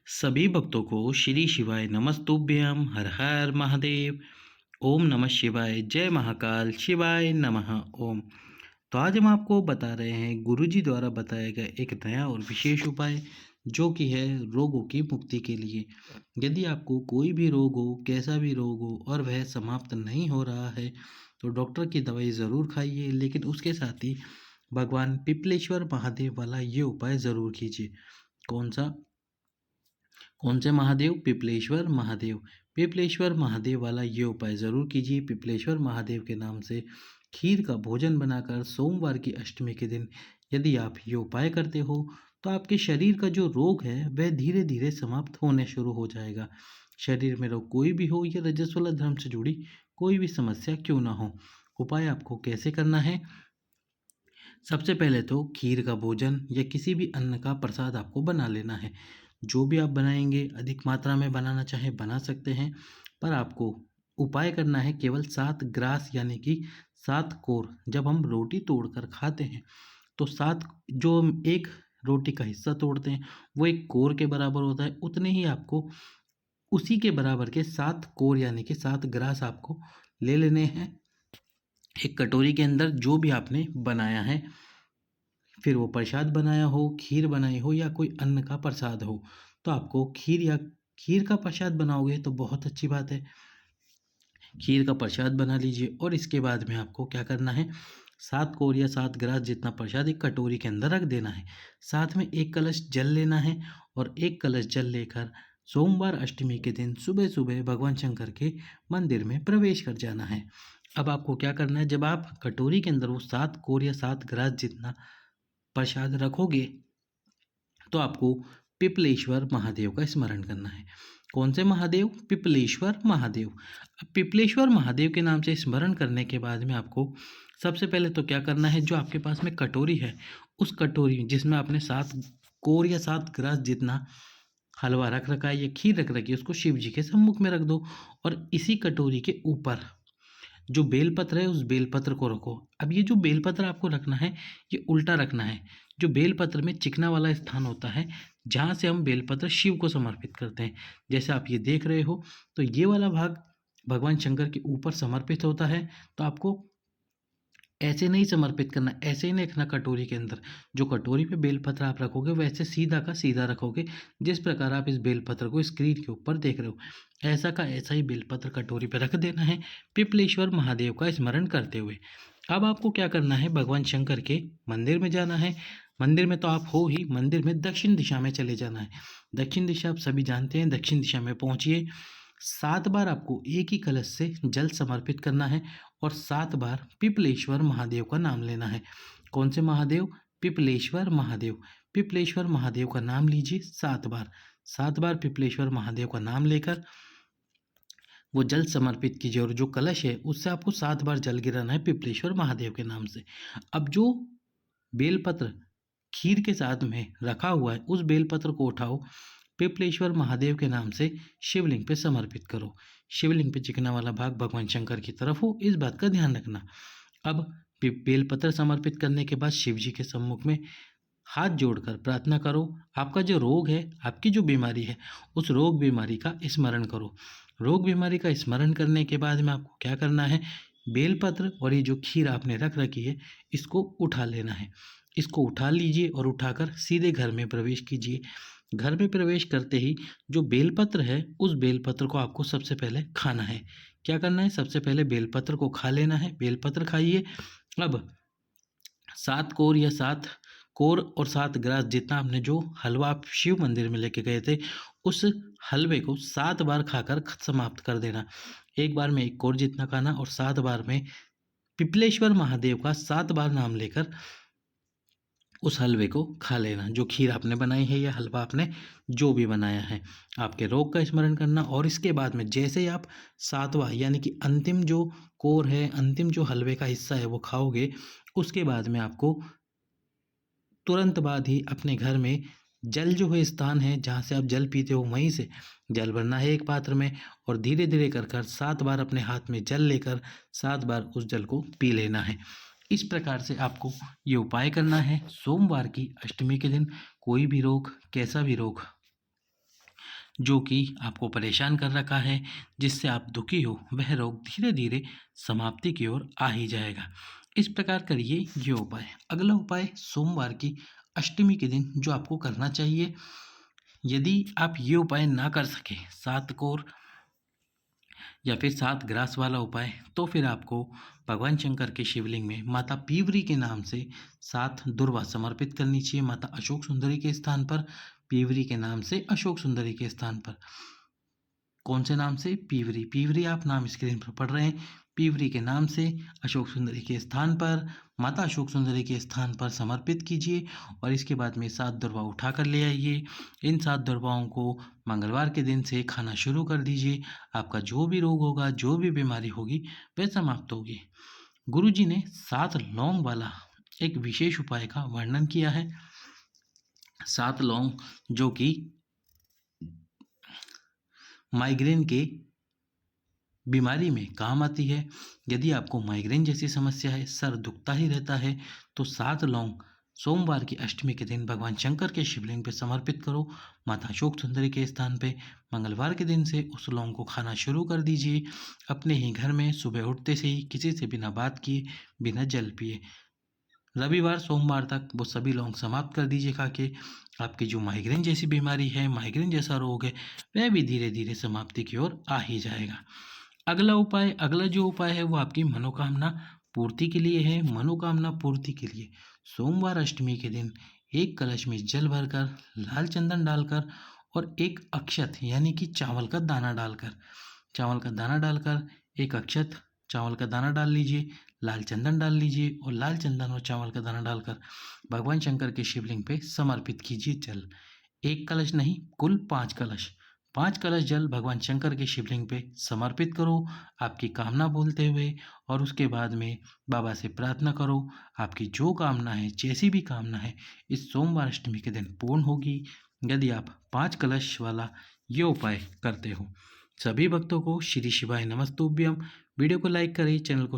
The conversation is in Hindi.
सभी भक्तों को श्री शिवाय नमस्तुभ्यम हर हर महादेव। ओम नमः शिवाय, जय महाकाल, शिवाय नमः। ओम। तो आज हम आपको बता रहे हैं गुरुजी द्वारा बताया गया एक नया और विशेष उपाय, जो कि है रोगों की मुक्ति के लिए। यदि आपको कोई भी रोग हो, कैसा भी रोग हो, और वह समाप्त नहीं हो रहा है, तो डॉक्टर की दवाई ज़रूर खाइए, लेकिन उसके साथ ही भगवान पिपलेश्वर महादेव वाला ये उपाय ज़रूर कीजिए। कौन सा? कौन से महादेव? पिपलेश्वर महादेव। पिपलेश्वर महादेव वाला ये उपाय ज़रूर कीजिए। पिपलेश्वर महादेव के नाम से खीर का भोजन बनाकर सोमवार की अष्टमी के दिन यदि आप ये उपाय करते हो, तो आपके शरीर का जो रोग है वह धीरे धीरे समाप्त होने शुरू हो जाएगा। शरीर में रोग कोई भी हो या रजस्वला धर्म से जुड़ी कोई भी समस्या क्यों ना हो। उपाय आपको कैसे करना है? सबसे पहले तो खीर का भोजन या किसी भी अन्न का प्रसाद आपको बना लेना है। जो भी आप बनाएंगे, अधिक मात्रा में बनाना चाहे बना सकते हैं, पर आपको उपाय करना है केवल 7 ग्रास यानी कि 7 कोर। जब हम रोटी तोड़कर खाते हैं तो 7 जो हम एक रोटी का हिस्सा तोड़ते हैं वो एक कोर के बराबर होता है। उतने ही आपको उसी के बराबर के 7 कोर यानी कि 7 ग्रास आपको ले लेने हैं एक कटोरी के अंदर, जो भी आपने बनाया है। फिर वो प्रसाद बनाया हो, खीर बनाई हो या कोई अन्न का प्रसाद हो, तो आपको खीर का प्रसाद बनाओगे तो बहुत अच्छी बात है। खीर का प्रसाद बना लीजिए और इसके बाद में आपको क्या करना है, 7 कोर या 7 ग्रास जितना प्रसाद एक कटोरी के अंदर रख देना है। साथ में एक कलश जल लेना है और एक कलश जल लेकर सोमवार अष्टमी के दिन सुबह सुबह भगवान शंकर के मंदिर में प्रवेश कर जाना है। अब आपको क्या करना है, जब आप कटोरी के अंदर वो 7 कोर या 7 ग्रास जितना प्रसाद रखोगे, तो आपको पिपलेश्वर महादेव का स्मरण करना है। कौन से महादेव? पिपलेश्वर महादेव। अब पिपलेश्वर महादेव के नाम से स्मरण करने के बाद में आपको सबसे पहले तो क्या करना है, जो आपके पास में कटोरी है, उस कटोरी जिसमें आपने 7 कोर या 7 ग्रास जितना हलवा रख रखा है या खीर रख रखी है, उसको शिव जी के सम्मुख में रख दो। और इसी कटोरी के ऊपर जो बेलपत्र है उस बेलपत्र को रखो। अब ये जो बेलपत्र आपको रखना है ये उल्टा रखना है। जो बेलपत्र में चिकना वाला स्थान होता है, जहाँ से हम बेलपत्र शिव को समर्पित करते हैं, जैसे आप ये देख रहे हो, तो ये वाला भाग भगवान शंकर के ऊपर समर्पित होता है। तो आपको ऐसे नहीं समर्पित करना, ऐसे ही नहीं रखना कटोरी के अंदर। जो कटोरी पे बेलपत्र आप रखोगे वैसे सीधा का सीधा रखोगे, जिस प्रकार आप इस बेलपत्र को स्क्रीन के ऊपर देख रहे हो, ऐसा का ऐसा ही बेलपत्र कटोरी पे रख देना है, पिपलेश्वर महादेव का स्मरण करते हुए। अब आपको क्या करना है, भगवान शंकर के मंदिर में जाना है। मंदिर में तो आप हो ही, मंदिर में दक्षिण दिशा में चले जाना है। दक्षिण दिशा आप सभी जानते हैं, दक्षिण दिशा में पहुंचिए। 7 बार आपको एक ही कलश से जल समर्पित करना है और 7 बार पिपलेश्वर महादेव का नाम लेना है। कौन से महादेव? पिपलेश्वर महादेव। पिपलेश्वर महादेव का नाम लीजिए 7 बार। 7 बार पिपलेश्वर महादेव का नाम लेकर वो जल समर्पित कीजिए और जो कलश है उससे आपको 7 बार जल गिराना है पिपलेश्वर महादेव के नाम से। अब जो बेलपत्र खीर के साथ में रखा हुआ है उस बेलपत्र को उठाओ, पिपलेश्वर महादेव के नाम से शिवलिंग पे समर्पित करो। शिवलिंग पे चिकना वाला भाग भगवान शंकर की तरफ हो, इस बात का ध्यान रखना। अब बेलपत्र समर्पित करने के बाद शिव जी के सम्मुख में हाथ जोड़कर प्रार्थना करो। आपका जो रोग है, आपकी जो बीमारी है, उस रोग बीमारी का स्मरण करो। रोग बीमारी का स्मरण करने के बाद में आपको क्या करना है, बेलपत्र और ये जो खीर आपने रख रखी है इसको उठा लेना है। इसको उठा लीजिए और उठाकर सीधे घर में प्रवेश कीजिए। घर में प्रवेश करते ही जो बेलपत्र है उस बेलपत्र को आपको सबसे पहले खाना है। क्या करना है, सबसे पहले बेलपत्र को खा लेना है। बेलपत्र खाइए। अब 7 कोर या 7 कोर और 7 ग्रास जितना आपने जो हलवा आप शिव मंदिर में लेके गए थे, उस हलवे को 7 बार खाकर समाप्त कर देना। एक बार में 1 कोर जितना खाना और 7 बार में पिपलेश्वर महादेव का 7 बार नाम लेकर उस हलवे को खा लेना। जो खीर आपने बनाई है या हलवा आपने जो भी बनाया है, आपके रोग का स्मरण करना। और इसके बाद में जैसे ही आप 7वां यानी कि अंतिम जो कोर है, अंतिम जो हलवे का हिस्सा है वो खाओगे, उसके बाद में आपको तुरंत बाद ही अपने घर में जल जो है स्थान है जहाँ से आप जल पीते हो वहीं से जल भरना है एक पात्र में और धीरे धीरे कर कर 7 बार अपने हाथ में जल लेकर 7 बार उस जल को पी लेना है। इस प्रकार से आपको ये उपाय करना है सोमवार की अष्टमी के दिन। कोई भी रोग, कैसा भी रोग जो कि आपको परेशान कर रखा है, जिससे आप दुखी हो, वह रोग धीरे धीरे समाप्ति की ओर आ ही जाएगा। इस प्रकार करिए ये उपाय। अगला उपाय सोमवार की अष्टमी के दिन जो आपको करना चाहिए, यदि आप ये उपाय ना कर सके, सात कोर या फिर सात ग्रास वाला उपाय, तो फिर आपको भगवान शंकर के शिवलिंग में माता पीवरी के नाम से सात दुर्वा समर्पित करनी चाहिए। माता अशोक सुंदरी के स्थान पर, पीवरी के नाम से अशोक सुंदरी के स्थान पर। कौन से नाम से? पीवरी। पीवरी आप नाम स्क्रीन पर पढ़ रहे हैं। पीवरी के नाम से अशोक सुंदरी के स्थान पर, माता अशोक सुंदरी के स्थान पर समर्पित कीजिए और इसके बाद में सात दुर्वा उठा कर ले आइए। इन सात दुर्वाओं को मंगलवार के दिन से खाना शुरू कर दीजिए। आपका जो भी रोग होगा, जो भी बीमारी होगी, वह समाप्त होगी। गुरुजी ने सात लौंग वाला एक विशेष उपाय का वर्णन किया है। सात लौंग जो कि माइग्रेन के बीमारी में काम आती है। यदि आपको माइग्रेन जैसी समस्या है, सर दुखता ही रहता है, तो सात लौंग सोमवार की अष्टमी के दिन भगवान शंकर के शिवलिंग पे समर्पित करो। माता अशोक सुंदरी के स्थान पे मंगलवार के दिन से उस लौंग को खाना शुरू कर दीजिए। अपने ही घर में सुबह उठते से ही किसी से बिना बात किए, बिना जल पिए, रविवार सोमवार तक वो सभी लौंग समाप्त कर दीजिए खा के। आपकी जो माइग्रेन जैसी बीमारी है, माइग्रेन जैसा रोग है, वह भी धीरे धीरे समाप्ति की ओर आ ही जाएगा। अगला जो उपाय है वो आपकी मनोकामना पूर्ति के लिए है। मनोकामना पूर्ति के लिए सोमवार अष्टमी के दिन एक कलश में जल भरकर, लाल चंदन डालकर और एक अक्षत यानी कि चावल का दाना डालकर एक अक्षत चावल का दाना डाल लीजिए, लाल चंदन डाल लीजिए और लाल चंदन और चावल का दाना डालकर भगवान शंकर के शिवलिंग पे समर्पित कीजिए जल। एक कलश नहीं, कुल 5 कलश। 5 कलश जल भगवान शंकर के शिवलिंग पे समर्पित करो आपकी कामना बोलते हुए, और उसके बाद में बाबा से प्रार्थना करो। आपकी जो कामना है, जैसी भी कामना है, इस सोमवार अष्टमी के दिन पूर्ण होगी, यदि आप 5 कलश वाला ये उपाय करते हो। सभी भक्तों को श्री शिवाय नमस्तुभ्यम। वीडियो को लाइक करें, चैनल को